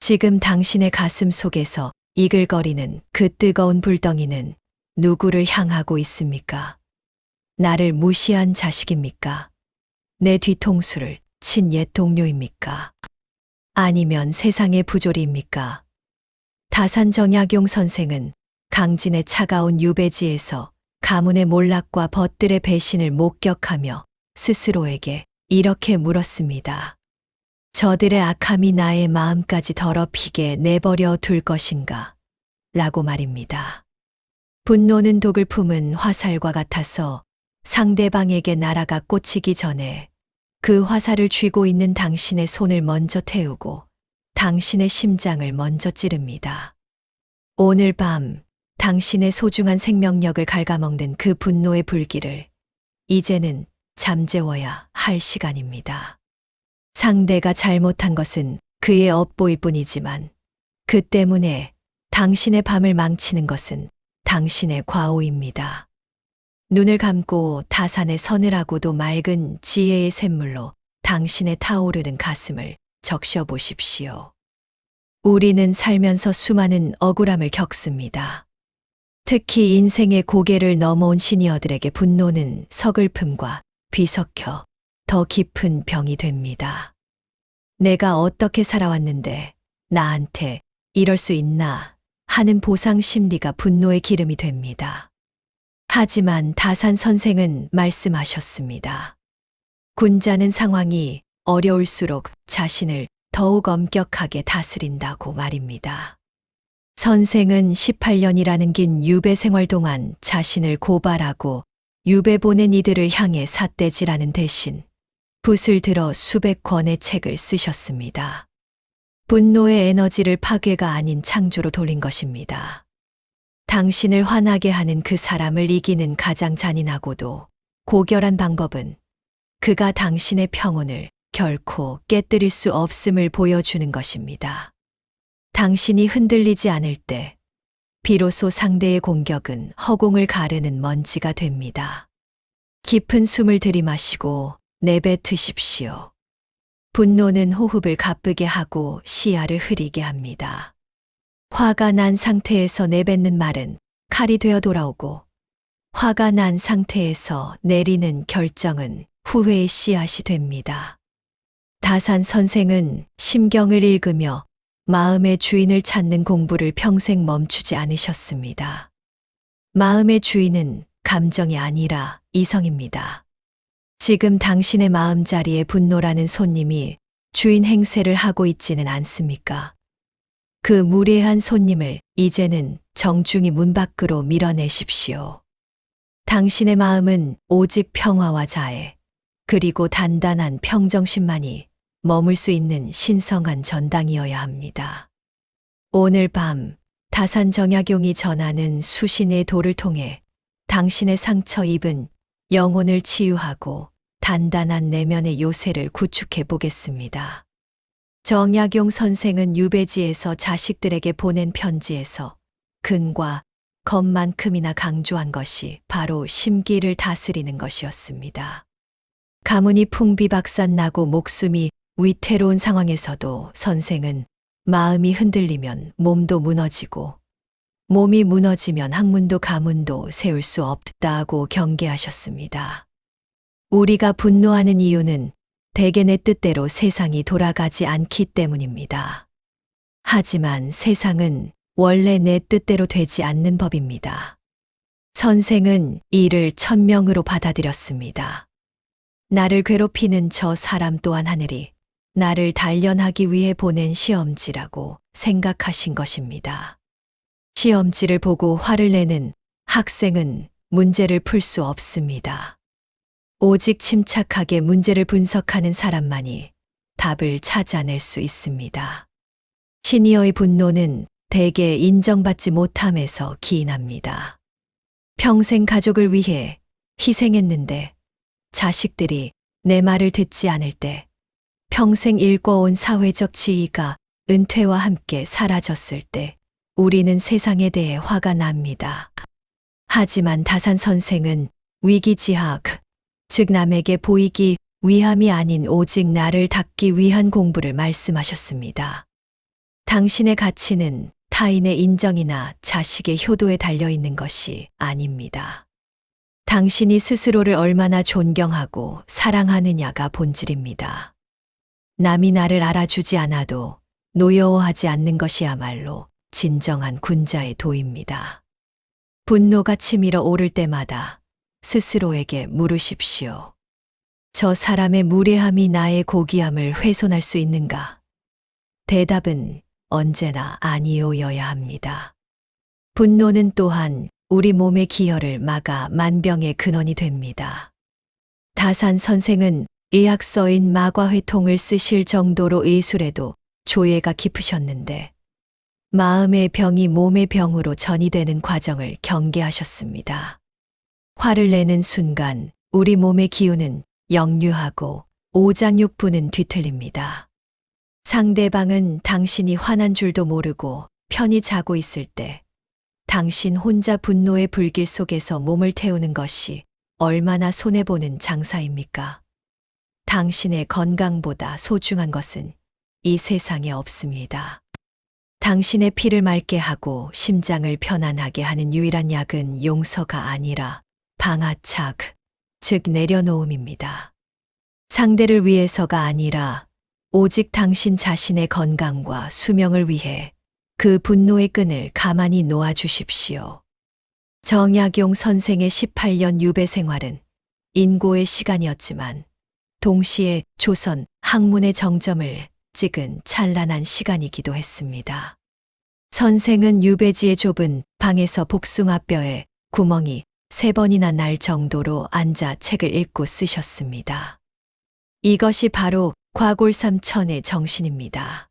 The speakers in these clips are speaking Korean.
지금 당신의 가슴 속에서 이글거리는 그 뜨거운 불덩이는 누구를 향하고 있습니까? 나를 무시한 자식입니까? 내 뒤통수를 친 옛 동료입니까? 아니면 세상의 부조리입니까? 다산 정약용 선생은 강진의 차가운 유배지에서 가문의 몰락과 벗들의 배신을 목격하며 스스로에게 이렇게 물었습니다. 저들의 악함이 나의 마음까지 더럽히게 내버려 둘 것인가? 라고 말입니다. 분노는 독을 품은 화살과 같아서 상대방에게 날아가 꽂히기 전에 그 화살을 쥐고 있는 당신의 손을 먼저 태우고 당신의 심장을 먼저 찌릅니다. 오늘 밤 당신의 소중한 생명력을 갉아먹는 그 분노의 불길을 이제는 잠재워야 할 시간입니다. 상대가 잘못한 것은 그의 업보일 뿐이지만 그 때문에 당신의 밤을 망치는 것은 당신의 과오입니다. 눈을 감고 다산의 서늘하고도 맑은 지혜의 샘물로 당신의 타오르는 가슴을 적셔보십시오. 우리는 살면서 수많은 억울함을 겪습니다. 특히 인생의 고개를 넘어온 시니어들에게 분노는 서글픔과 뒤섞여 더 깊은 병이 됩니다. 내가 어떻게 살아왔는데 나한테 이럴 수 있나 하는 보상 심리가 분노의 기름이 됩니다. 하지만 다산 선생은 말씀하셨습니다. 군자는 상황이 어려울수록 자신을 더욱 엄격하게 다스린다고 말입니다. 선생은 18년이라는 긴 유배 생활 동안 자신을 고발하고 유배 보낸 이들을 향해 삿대질하는 대신 붓을 들어 수백 권의 책을 쓰셨습니다. 분노의 에너지를 파괴가 아닌 창조로 돌린 것입니다. 당신을 화나게 하는 그 사람을 이기는 가장 잔인하고도 고결한 방법은 그가 당신의 평온을 결코 깨뜨릴 수 없음을 보여주는 것입니다. 당신이 흔들리지 않을 때 비로소 상대의 공격은 허공을 가르는 먼지가 됩니다. 깊은 숨을 들이마시고 내뱉으십시오. 분노는 호흡을 가쁘게 하고 시야를 흐리게 합니다. 화가 난 상태에서 내뱉는 말은 칼이 되어 돌아오고 화가 난 상태에서 내리는 결정은 후회의 씨앗이 됩니다. 다산 선생은 심경을 읽으며 마음의 주인을 찾는 공부를 평생 멈추지 않으셨습니다. 마음의 주인은 감정이 아니라 이성입니다. 지금 당신의 마음자리에 분노라는 손님이 주인 행세를 하고 있지는 않습니까? 그 무례한 손님을 이제는 정중히 문 밖으로 밀어내십시오. 당신의 마음은 오직 평화와 자애, 그리고 단단한 평정심만이 머물 수 있는 신성한 전당이어야 합니다. 오늘 밤 다산 정약용이 전하는 수신의 도를 통해 당신의 상처 입은 영혼을 치유하고 단단한 내면의 요새를 구축해 보겠습니다. 정약용 선생은 유배지에서 자식들에게 보낸 편지에서 근과 겁만큼이나 강조한 것이 바로 심기를 다스리는 것이었습니다. 가문이 풍비박산나고 목숨이 위태로운 상황에서도 선생은 마음이 흔들리면 몸도 무너지고 몸이 무너지면 학문도 가문도 세울 수 없다고 경계하셨습니다. 우리가 분노하는 이유는 대개 내 뜻대로 세상이 돌아가지 않기 때문입니다. 하지만 세상은 원래 내 뜻대로 되지 않는 법입니다. 선생은 이를 천명으로 받아들였습니다. 나를 괴롭히는 저 사람 또한 하늘이 나를 단련하기 위해 보낸 시험지라고 생각하신 것입니다. 시험지를 보고 화를 내는 학생은 문제를 풀 수 없습니다. 오직 침착하게 문제를 분석하는 사람만이 답을 찾아낼 수 있습니다. 시니어의 분노는 대개 인정받지 못함에서 기인합니다. 평생 가족을 위해 희생했는데 자식들이 내 말을 듣지 않을 때 평생 일궈온 사회적 지위가 은퇴와 함께 사라졌을 때 우리는 세상에 대해 화가 납니다. 하지만 다산 선생은 위기지학, 즉 남에게 보이기 위함이 아닌 오직 나를 닦기 위한 공부를 말씀하셨습니다. 당신의 가치는 타인의 인정이나 자식의 효도에 달려 있는 것이 아닙니다. 당신이 스스로를 얼마나 존경하고 사랑하느냐가 본질입니다. 남이 나를 알아주지 않아도 노여워하지 않는 것이야말로 진정한 군자의 도입니다. 분노가 치밀어 오를 때마다 스스로에게 물으십시오. 저 사람의 무례함이 나의 고귀함을 훼손할 수 있는가? 대답은 언제나 아니오여야 합니다. 분노는 또한 우리 몸의 기혈을 막아 만병의 근원이 됩니다. 다산 선생은 의학서인 마과회통을 쓰실 정도로 의술에도 조예가 깊으셨는데 마음의 병이 몸의 병으로 전이되는 과정을 경계하셨습니다. 화를 내는 순간 우리 몸의 기운은 역류하고 오장육부는 뒤틀립니다. 상대방은 당신이 화난 줄도 모르고 편히 자고 있을 때 당신 혼자 분노의 불길 속에서 몸을 태우는 것이 얼마나 손해보는 장사입니까? 당신의 건강보다 소중한 것은 이 세상에 없습니다. 당신의 피를 맑게 하고 심장을 편안하게 하는 유일한 약은 용서가 아니라 방아착, 즉 내려놓음입니다. 상대를 위해서가 아니라 오직 당신 자신의 건강과 수명을 위해 그 분노의 끈을 가만히 놓아주십시오. 정약용 선생의 18년 유배 생활은 인고의 시간이었지만 동시에 조선 학문의 정점을 찍은 찬란한 시간이기도 했습니다. 선생은 유배지의 좁은 방에서 복숭아뼈에 구멍이 3번이나 날 정도로 앉아 책을 읽고 쓰셨습니다. 이것이 바로 과골삼천의 정신입니다.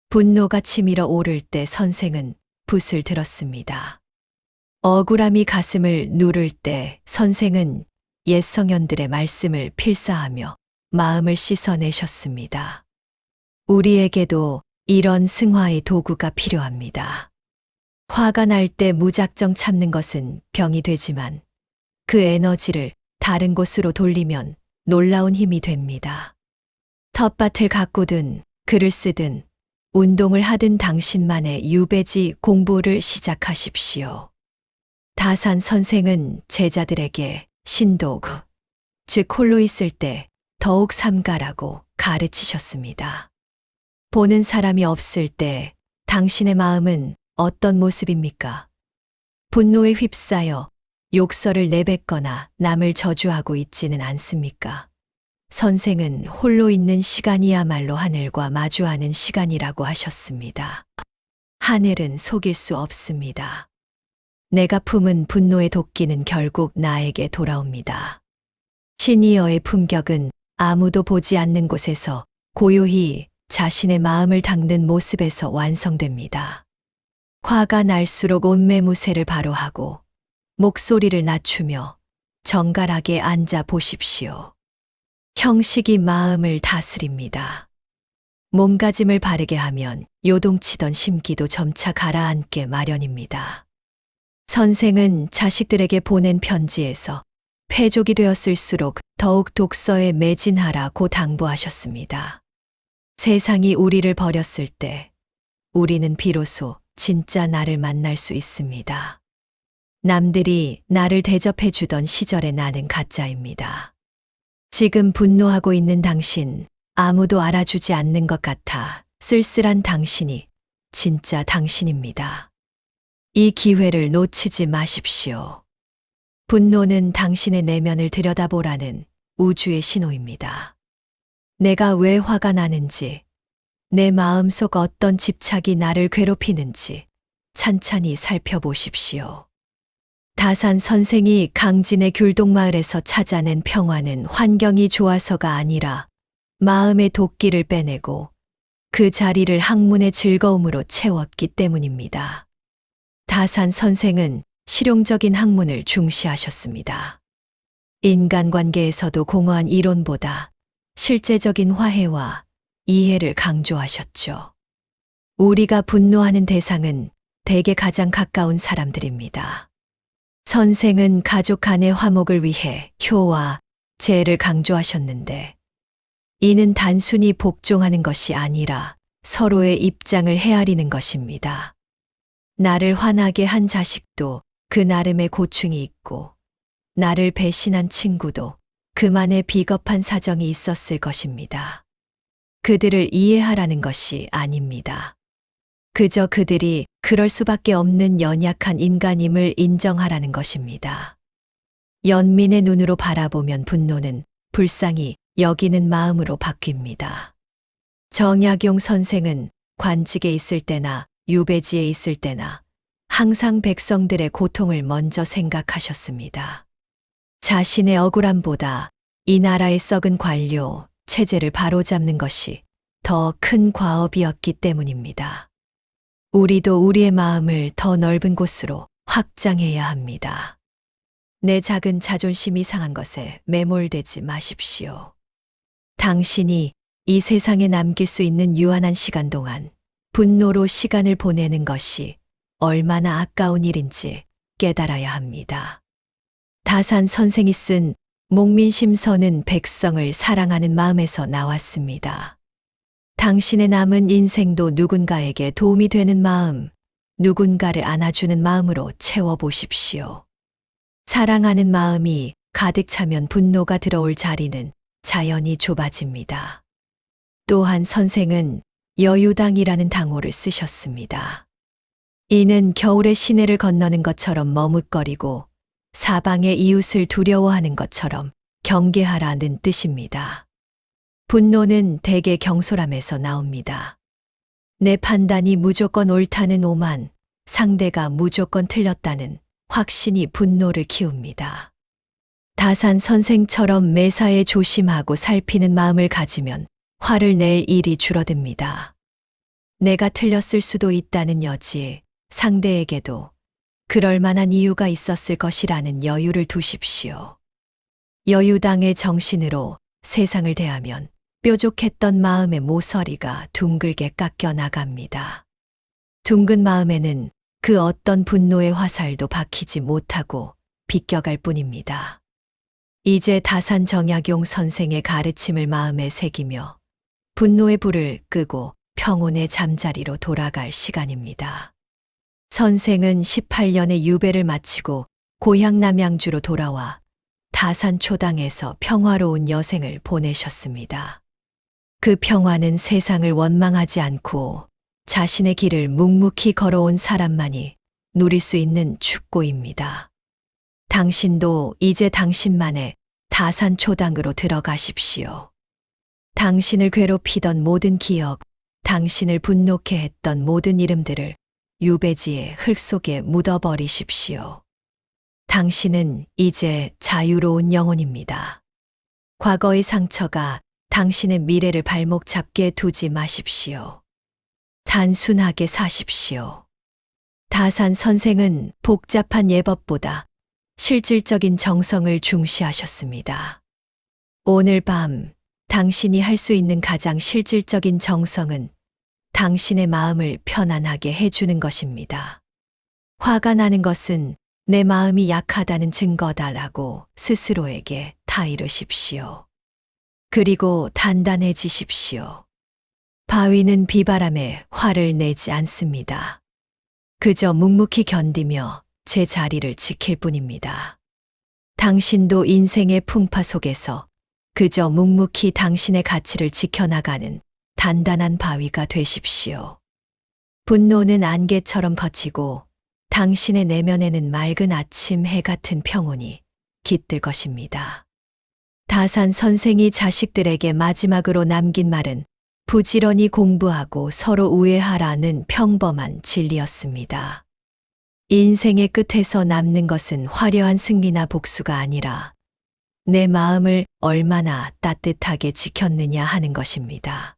분노가 치밀어 오를 때 선생은 붓을 들었습니다. 억울함이 가슴을 누를 때 선생은 옛 성현들의 말씀을 필사하며 마음을 씻어내셨습니다. 우리에게도 이런 승화의 도구가 필요합니다. 화가 날 때 무작정 참는 것은 병이 되지만 그 에너지를 다른 곳으로 돌리면 놀라운 힘이 됩니다. 텃밭을 가꾸든 글을 쓰든 운동을 하든 당신만의 유배지 공부를 시작하십시오. 다산 선생은 제자들에게 신도구, 즉 홀로 있을 때 더욱 삼가라고 가르치셨습니다. 보는 사람이 없을 때 당신의 마음은 어떤 모습입니까? 분노에 휩싸여 욕설을 내뱉거나 남을 저주하고 있지는 않습니까? 선생은 홀로 있는 시간이야말로 하늘과 마주하는 시간이라고 하셨습니다. 하늘은 속일 수 없습니다. 내가 품은 분노의 도끼는 결국 나에게 돌아옵니다. 시니어의 품격은 아무도 보지 않는 곳에서 고요히 자신의 마음을 닦는 모습에서 완성됩니다. 화가 날수록 온매무새를 바로하고 목소리를 낮추며 정갈하게 앉아 보십시오. 형식이 마음을 다스립니다. 몸가짐을 바르게 하면 요동치던 심기도 점차 가라앉게 마련입니다. 선생은 자식들에게 보낸 편지에서 패족이 되었을수록 더욱 독서에 매진하라고 당부하셨습니다. 세상이 우리를 버렸을 때 우리는 비로소 진짜 나를 만날 수 있습니다. 남들이 나를 대접해 주던 시절의 나는 가짜입니다. 지금 분노하고 있는 당신, 아무도 알아주지 않는 것 같아 쓸쓸한 당신이 진짜 당신입니다. 이 기회를 놓치지 마십시오. 분노는 당신의 내면을 들여다보라는 우주의 신호입니다. 내가 왜 화가 나는지, 내 마음속 어떤 집착이 나를 괴롭히는지 찬찬히 살펴보십시오. 다산 선생이 강진의 귤동마을에서 찾아낸 평화는 환경이 좋아서가 아니라 마음의 도끼를 빼내고 그 자리를 학문의 즐거움으로 채웠기 때문입니다. 다산 선생은 실용적인 학문을 중시하셨습니다. 인간관계에서도 공허한 이론보다 실제적인 화해와 이해를 강조하셨죠. 우리가 분노하는 대상은 대개 가장 가까운 사람들입니다. 선생은 가족 간의 화목을 위해 효와 재를 강조하셨는데 이는 단순히 복종하는 것이 아니라 서로의 입장을 헤아리는 것입니다. 나를 화나게 한 자식도 그 나름의 고충이 있고, 나를 배신한 친구도 그만의 비겁한 사정이 있었을 것입니다. 그들을 이해하라는 것이 아닙니다. 그저 그들이 그럴 수밖에 없는 연약한 인간임을 인정하라는 것입니다. 연민의 눈으로 바라보면 분노는 불쌍히 여기는 마음으로 바뀝니다. 정약용 선생은 관직에 있을 때나 유배지에 있을 때나 항상 백성들의 고통을 먼저 생각하셨습니다. 자신의 억울함보다 이 나라의 썩은 관료, 체제를 바로잡는 것이 더 큰 과업이었기 때문입니다. 우리도 우리의 마음을 더 넓은 곳으로 확장해야 합니다. 내 작은 자존심이 상한 것에 매몰되지 마십시오. 당신이 이 세상에 남길 수 있는 유한한 시간 동안 분노로 시간을 보내는 것이 얼마나 아까운 일인지 깨달아야 합니다. 다산 선생이 쓴 목민심서는 백성을 사랑하는 마음에서 나왔습니다. 당신의 남은 인생도 누군가에게 도움이 되는 마음, 누군가를 안아주는 마음으로 채워보십시오. 사랑하는 마음이 가득 차면 분노가 들어올 자리는 자연히 좁아집니다. 또한 선생은 여유당이라는 당호를 쓰셨습니다. 이는 겨울의 시내를 건너는 것처럼 머뭇거리고 사방의 이웃을 두려워하는 것처럼 경계하라는 뜻입니다. 분노는 대개 경솔함에서 나옵니다. 내 판단이 무조건 옳다는 오만, 상대가 무조건 틀렸다는 확신이 분노를 키웁니다. 다산 선생처럼 매사에 조심하고 살피는 마음을 가지면 화를 낼 일이 줄어듭니다. 내가 틀렸을 수도 있다는 여지, 상대에게도 그럴 만한 이유가 있었을 것이라는 여유를 두십시오. 여유당의 정신으로 세상을 대하면 뾰족했던 마음의 모서리가 둥글게 깎여 나갑니다. 둥근 마음에는 그 어떤 분노의 화살도 박히지 못하고 비껴갈 뿐입니다. 이제 다산 정약용 선생의 가르침을 마음에 새기며 분노의 불을 끄고 평온의 잠자리로 돌아갈 시간입니다. 선생은 18년의 유배를 마치고 고향 남양주로 돌아와 다산 초당에서 평화로운 여생을 보내셨습니다. 그 평화는 세상을 원망하지 않고 자신의 길을 묵묵히 걸어온 사람만이 누릴 수 있는 축복입니다. 당신도 이제 당신만의 다산 초당으로 들어가십시오. 당신을 괴롭히던 모든 기억, 당신을 분노케 했던 모든 이름들을 유배지의 흙 속에 묻어버리십시오. 당신은 이제 자유로운 영혼입니다. 과거의 상처가 당신의 미래를 발목 잡게 두지 마십시오. 단순하게 사십시오. 다산 선생은 복잡한 예법보다 실질적인 정성을 중시하셨습니다. 오늘 밤 당신이 할 수 있는 가장 실질적인 정성은 당신의 마음을 편안하게 해주는 것입니다. 화가 나는 것은 내 마음이 약하다는 증거다라고 스스로에게 타이르십시오. 그리고 단단해지십시오. 바위는 비바람에 화를 내지 않습니다. 그저 묵묵히 견디며 제 자리를 지킬 뿐입니다. 당신도 인생의 풍파 속에서 그저 묵묵히 당신의 가치를 지켜나가는 단단한 바위가 되십시오. 분노는 안개처럼 거치고 당신의 내면에는 맑은 아침 해 같은 평온이 깃들 것입니다. 다산 선생이 자식들에게 마지막으로 남긴 말은 부지런히 공부하고 서로 우애하라는 평범한 진리였습니다. 인생의 끝에서 남는 것은 화려한 승리나 복수가 아니라 내 마음을 얼마나 따뜻하게 지켰느냐 하는 것입니다.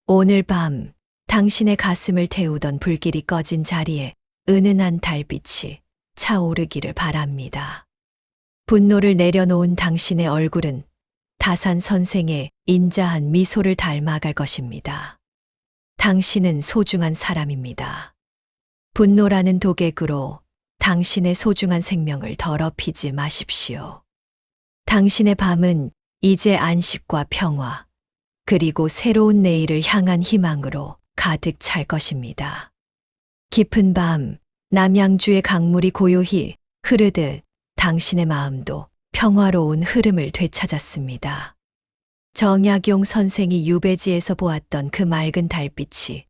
오늘 밤 당신의 가슴을 태우던 불길이 꺼진 자리에 은은한 달빛이 차오르기를 바랍니다. 분노를 내려놓은 당신의 얼굴은 다산 선생의 인자한 미소를 닮아갈 것입니다. 당신은 소중한 사람입니다. 분노라는 독액으로 당신의 소중한 생명을 더럽히지 마십시오. 당신의 밤은 이제 안식과 평화, 그리고 새로운 내일을 향한 희망으로 가득 찰 것입니다. 깊은 밤, 남양주의 강물이 고요히 흐르듯 당신의 마음도 평화로운 흐름을 되찾았습니다. 정약용 선생이 유배지에서 보았던 그 맑은 달빛이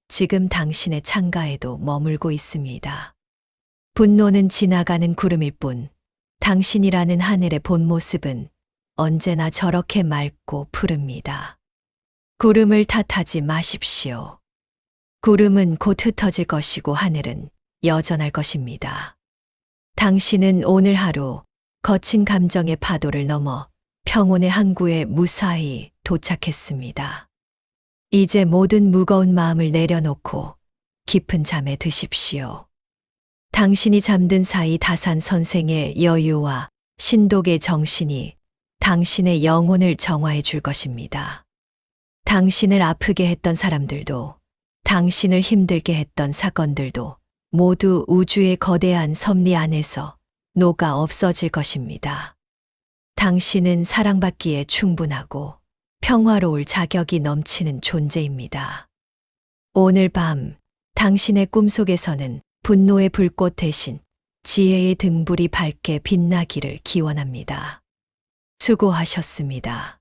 지금 당신의 창가에도 머물고 있습니다. 분노는 지나가는 구름일 뿐, 당신이라는 하늘의 본 모습은 언제나 저렇게 맑고 푸릅니다. 구름을 탓하지 마십시오. 구름은 곧 흩어질 것이고 하늘은 여전할 것입니다. 당신은 오늘 하루 거친 감정의 파도를 넘어 평온의 항구에 무사히 도착했습니다. 이제 모든 무거운 마음을 내려놓고 깊은 잠에 드십시오. 당신이 잠든 사이 다산 선생의 여유와 신독의 정신이 당신의 영혼을 정화해 줄 것입니다. 당신을 아프게 했던 사람들도, 당신을 힘들게 했던 사건들도 모두 우주의 거대한 섭리 안에서 녹아 없어질 것입니다. 당신은 사랑받기에 충분하고 평화로울 자격이 넘치는 존재입니다. 오늘 밤 당신의 꿈속에서는 분노의 불꽃 대신 지혜의 등불이 밝게 빛나기를 기원합니다. 수고하셨습니다.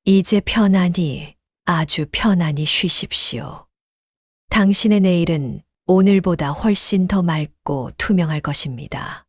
이제 편안히, 아주 편안히 쉬십시오. 당신의 내일은 오늘보다 훨씬 더 맑고 투명할 것입니다.